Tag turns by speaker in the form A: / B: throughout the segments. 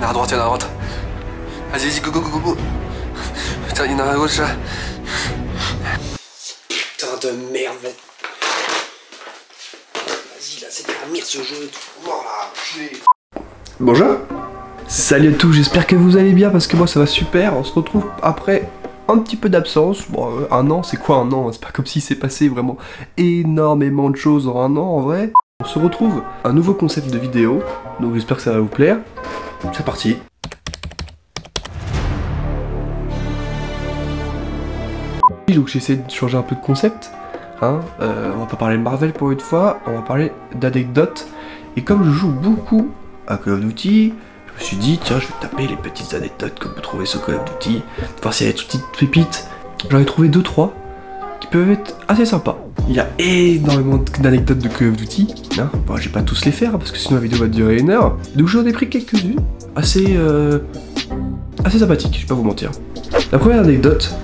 A: à droite, il y en a à droite. Vas-y, go, go, go, go, go. Putain, il y en a à gauche là. Putain de merde. Vas-y, là, c'est de la merde ce jeu et tout. Voilà, bonjour. Salut à tous, j'espère que vous allez bien parce que moi ça va super. On se retrouve après un petit peu d'absence. Bon, un an, c'est quoi un an? C'est pas comme si c'est passé vraiment énormément de choses en un an en vrai. On se retrouve un nouveau concept de vidéo, donc j'espère que ça va vous plaire. C'est parti. Donc j'ai essayé de changer un peu de concept. Hein, on va pas parler de Marvel pour une fois, on va parler d'anecdotes. Et comme je joue beaucoup à Call of Duty, je me suis dit tiens, je vais taper les petites anecdotes que vous trouvez sur Call of Duty, voir s'il y a des petites pépites. J'en ai trouvé 2-3 qui peuvent être assez sympas. Il y a énormément d'anecdotes de Call of Duty, hein. Bon, je vais pas tous les faire parce que sinon la vidéo va durer 1 heure. Donc j'en ai pris quelques-unes assez sympathiques, je vais pas vous mentir. La première anecdote,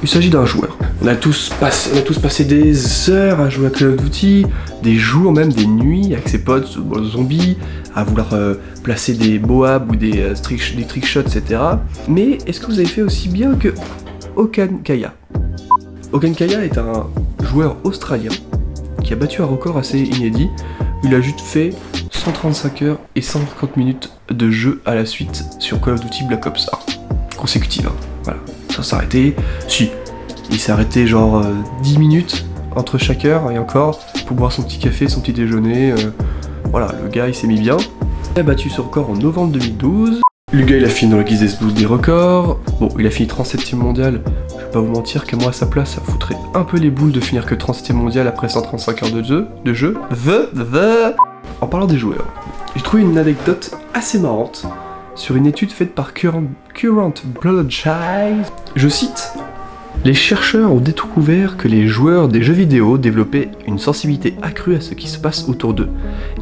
A: il s'agit d'un joueur. On a tous passé des heures à jouer à Call of Duty, des jours, même des nuits avec ses potes, zombies, à vouloir placer des boabs ou des trickshots, etc. Mais est-ce que vous avez fait aussi bien que Okankaya? Okankaya est un joueur australien qui a battu un record assez inédit. Il a juste fait 135 heures et 150 minutes de jeu à la suite sur Call of Duty Black Ops 1. Consécutive, hein. Voilà. Ça s'est arrêté. Si. Il s'est arrêté genre 10 minutes entre chaque heure et encore pour boire son petit café, son petit déjeuner. Voilà, le gars il s'est mis bien. Il a battu ce record en novembre 2012. Le gars il a fini dans le Guinness Book des records. Bon, il a fini 37ème mondial. Je vais pas vous mentir que moi à sa place ça foutrait un peu les boules de finir que 37ème mondial après 135 heures de jeu. En parlant des joueurs, j'ai trouvé une anecdote assez marrante sur une étude faite par Current Bloodshine. Je cite: les chercheurs ont découvert que les joueurs des jeux vidéo développaient une sensibilité accrue à ce qui se passe autour d'eux.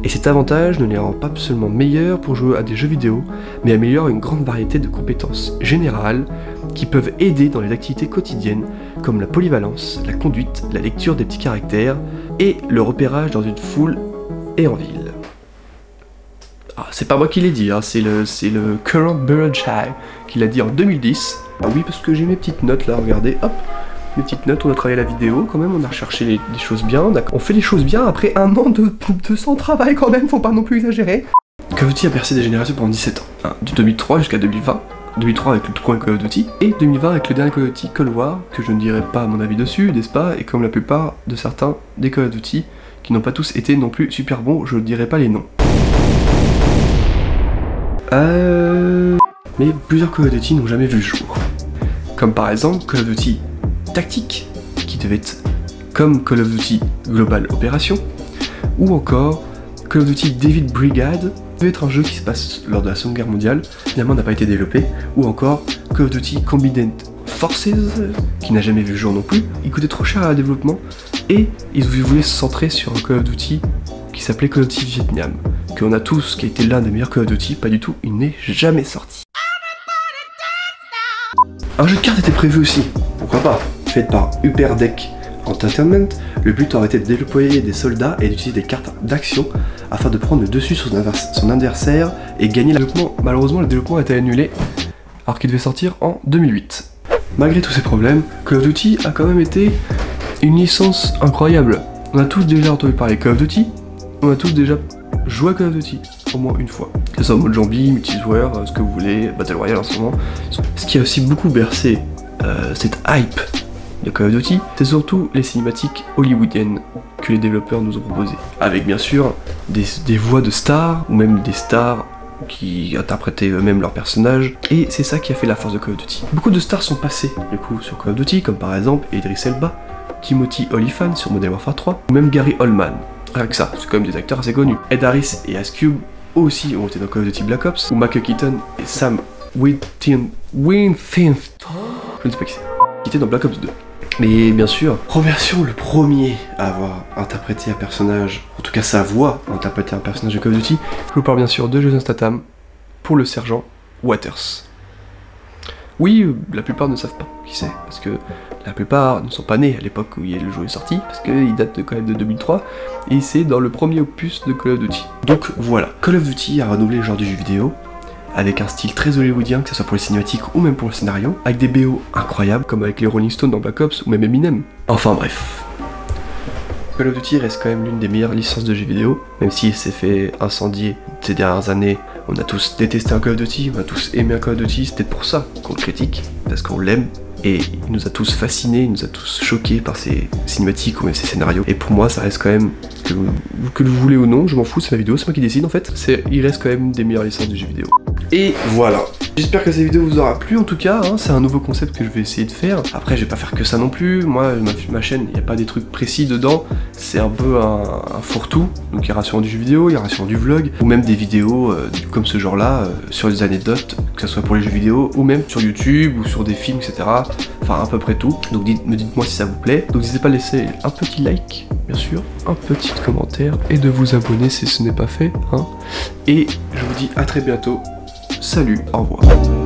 A: Et cet avantage ne les rend pas seulement meilleurs pour jouer à des jeux vidéo, mais améliore une grande variété de compétences générales qui peuvent aider dans les activités quotidiennes, comme la polyvalence, la conduite, la lecture des petits caractères et le repérage dans une foule et en ville. Ah, c'est pas moi qui l'ai dit, hein, c'est le Current Bloodshine qui l'a dit en 2010. Ah oui, parce que j'ai mes petites notes là, regardez, hop, mes petites notes, on a travaillé la vidéo quand même, on a recherché des choses bien, on fait les choses bien après 1 an de sans travail quand même, faut pas non plus exagérer. Call of Duty a percé des générations pendant 17 ans, hein, de 2003 jusqu'à 2020, 2003 avec le premier Call of Duty, et 2020 avec le dernier Call of Duty Cold War, que je ne dirai pas mon avis dessus, n'est-ce pas, et comme la plupart de certains des Call of Duty, qui n'ont pas tous été non plus super bons, je ne dirai pas les noms. Mais plusieurs Call of Duty n'ont jamais vu le jour. Comme par exemple Call of Duty Tactique, qui devait être comme Call of Duty Global Operation, ou encore Call of Duty David Brigade, devait être un jeu qui se passe lors de la Seconde Guerre mondiale, finalement n'a pas été développé, ou encore Call of Duty Combined Forces, qui n'a jamais vu le jour non plus. Il coûtait trop cher à développement, et ils voulaient se centrer sur un Call of Duty qui s'appelait Call of Duty Vietnam, qu'on a tous, qui a été l'un des meilleurs Call of Duty, pas du tout, il n'est jamais sorti. Un jeu de cartes était prévu aussi, pourquoi pas, fait par Hyperdeck Entertainment. Le but aurait été de déployer des soldats et d'utiliser des cartes d'action afin de prendre le dessus sur son adversaire et gagner le développement. Malheureusement, le développement a été annulé alors qu'il devait sortir en 2008. Malgré tous ces problèmes, Call of Duty a quand même été une licence incroyable. On a tous déjà entendu parler de Call of Duty, on a tous déjà joué à Call of Duty au moins une fois. Que ce soit en mode zombie, multijoueur, ce que vous voulez, Battle Royale en ce moment. Ce qui a aussi beaucoup bercé cette hype de Call of Duty, c'est surtout les cinématiques hollywoodiennes que les développeurs nous ont proposées. Avec bien sûr des voix de stars, ou même des stars qui interprétaient eux-mêmes leurs personnages, et c'est ça qui a fait la force de Call of Duty. Beaucoup de stars sont passées du coup sur Call of Duty, comme par exemple Idris Elba, Timothy Olyphant sur Modern Warfare 3, ou même Gary Oldman. Avec ça, c'est quand même des acteurs assez connus. Ed Harris et Ice Cube aussi ont été dans Call of Duty Black Ops, ou Michael Keaton et Sam Winfield, je ne sais pas qui c'est, qui étaient dans Black Ops 2. Mais bien sûr, Roversion, le premier à avoir interprété un personnage, en tout cas sa voix a interprété un personnage de Call of Duty. Je vous parle bien sûr de Jason Statham pour le sergent Waters. Oui, la plupart ne savent pas qui c'est, parce que la plupart ne sont pas nés à l'époque où le jeu est sorti, parce qu'il date quand même de 2003, et c'est dans le premier opus de Call of Duty. Donc voilà, Call of Duty a renouvelé le genre du jeu vidéo, avec un style très hollywoodien, que ce soit pour les cinématiques ou même pour le scénario, avec des BO incroyables, comme avec les Rolling Stones dans Black Ops ou même Eminem. Enfin bref. Call of Duty reste quand même l'une des meilleures licences de jeux vidéo, même s'il s'est fait incendier ces dernières années. On a tous détesté un Call of Duty, on a tous aimé un Call of Duty, c'est peut-être pour ça qu'on le critique, parce qu'on l'aime, et il nous a tous fascinés, il nous a tous choqués par ses cinématiques ou même ses scénarios. Et pour moi, ça reste quand même, que vous voulez ou non, je m'en fous, c'est ma vidéo, c'est moi qui décide en fait. Il reste quand même une des meilleures licences de jeux vidéo. Et voilà. J'espère que cette vidéo vous aura plu en tout cas, hein. C'est un nouveau concept que je vais essayer de faire. Après je vais pas faire que ça non plus, moi ma chaîne, il n'y a pas des trucs précis dedans, c'est un peu un fourre-tout. Donc il y aura sûrement du jeu vidéo, il y aura sûrement du vlog, ou même des vidéos comme ce genre là, sur des anecdotes, que ce soit pour les jeux vidéo, ou même sur YouTube, ou sur des films, etc. Enfin à peu près tout. Donc dites-moi si ça vous plaît. Donc n'hésitez pas à laisser un petit like, bien sûr, un petit commentaire, et de vous abonner si ce n'est pas fait, hein. Et je vous dis à très bientôt. Salut, au revoir.